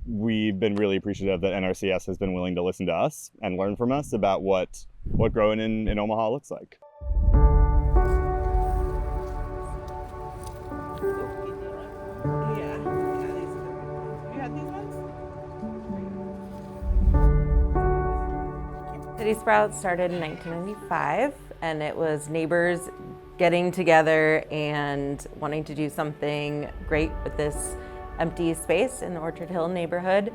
we've been really appreciative that NRCS has been willing to listen to us and learn from us about what growing in Omaha looks like. City Sprouts started in 1995, and it was neighbors getting together and wanting to do something great with this empty space in the Orchard Hill neighborhood.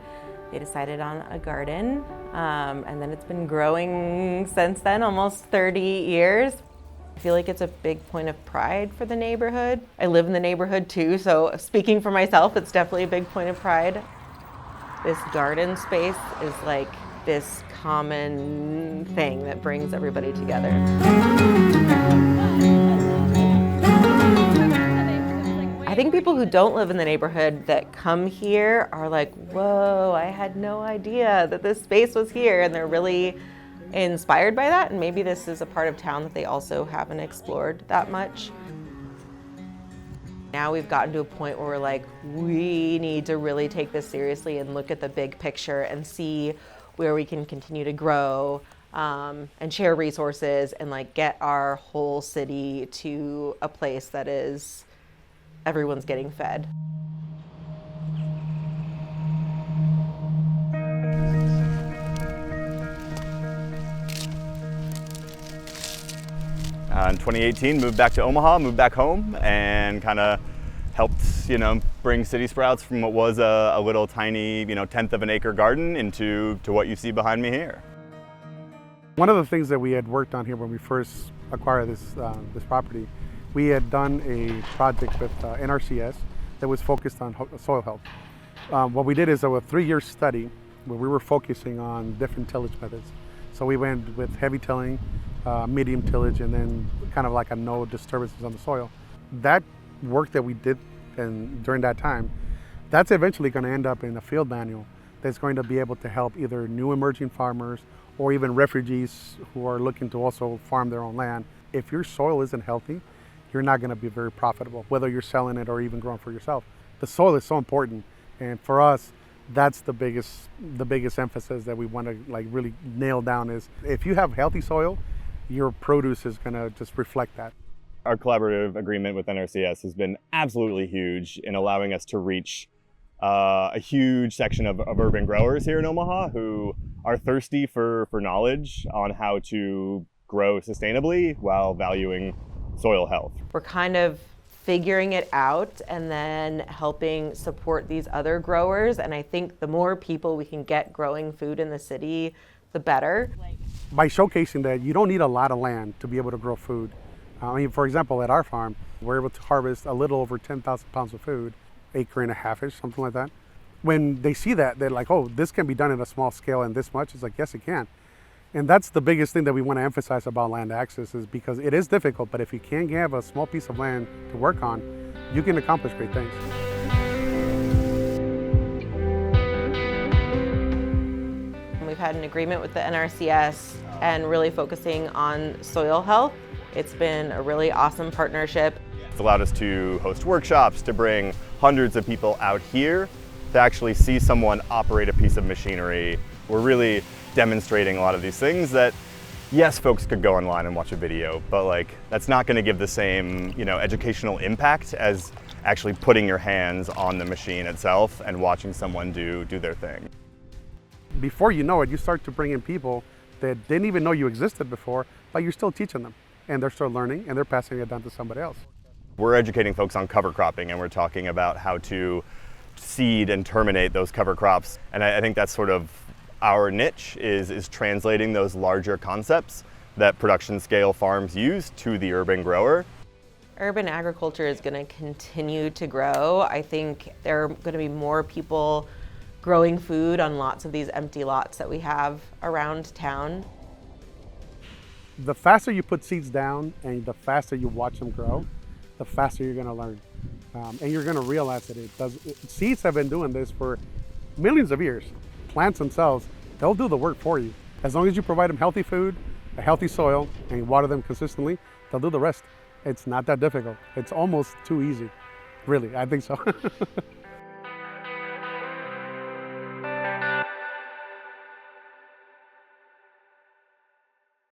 They decided on a garden, and then it's been growing since then, almost 30 years. I feel like it's a big point of pride for the neighborhood. I live in the neighborhood too, so speaking for myself, it's definitely a big point of pride. This garden space is like this common thing that brings everybody together. I think people who don't live in the neighborhood that come here are like, whoa, I had no idea that this space was here, and they're really inspired by that, and maybe this is a part of town that they also haven't explored that much. Now we've gotten to a point where we're like, we need to really take this seriously and look at the big picture and see where we can continue to grow and share resources and like get our whole city to a place that is everyone's getting fed. In 2018, moved back to Omaha, moved back home, and kind of helped, bring City Sprouts from what was a little tiny, tenth of an acre garden into what you see behind me here. One of the things that we had worked on here when we first acquired this property, we had done a project with NRCS that was focused on soil health. What we did is a 3-year study where we were focusing on different tillage methods. So we went with heavy tilling, medium tillage, and then kind of like a no disturbances on the soil. That work that we did during that time, that's eventually going to end up in a field manual that's going to be able to help either new emerging farmers or even refugees who are looking to also farm their own land. If your soil isn't healthy, you're not going to be very profitable, whether you're selling it or even growing for yourself. The soil is so important, and for us, that's the biggest emphasis that we want to really nail down is if you have healthy soil, your produce is going to just reflect that. Our collaborative agreement with NRCS has been absolutely huge in allowing us to reach a huge section of urban growers here in Omaha who are thirsty for knowledge on how to grow sustainably while valuing soil health. We're kind of figuring it out and then helping support these other growers, and I think the more people we can get growing food in the city, the better. By showcasing that you don't need a lot of land to be able to grow food. For example, at our farm, we're able to harvest a little over 10,000 pounds of food, 1.5 acres, something like that. When they see that, they're like, oh, this can be done at a small scale and this much. It's like, yes, it can. And that's the biggest thing that we want to emphasize about land access is because it is difficult, but if you can have a small piece of land to work on, you can accomplish great things. We've had an agreement with the NRCS and really focusing on soil health. It's been a really awesome partnership. It's allowed us to host workshops, to bring hundreds of people out here to actually see someone operate a piece of machinery. We're really demonstrating a lot of these things that, yes, folks could go online and watch a video, but that's not going to give the same, educational impact as actually putting your hands on the machine itself and watching someone do their thing. Before you know it, you start to bring in people that didn't even know you existed before, but you're still teaching them, and they're still learning, and they're passing it down to somebody else. We're educating folks on cover cropping, and we're talking about how to seed and terminate those cover crops. And I think that's sort of our niche is translating those larger concepts that production scale farms use to the urban grower. Urban agriculture is going to continue to grow. I think there are going to be more people growing food on lots of these empty lots that we have around town. The faster you put seeds down and the faster you watch them grow, the faster you're going to learn. And you're going to realize that seeds have been doing this for millions of years. Plants themselves, they'll do the work for you. As long as you provide them healthy food, a healthy soil, and you water them consistently, they'll do the rest. It's not that difficult. It's almost too easy. Really, I think so.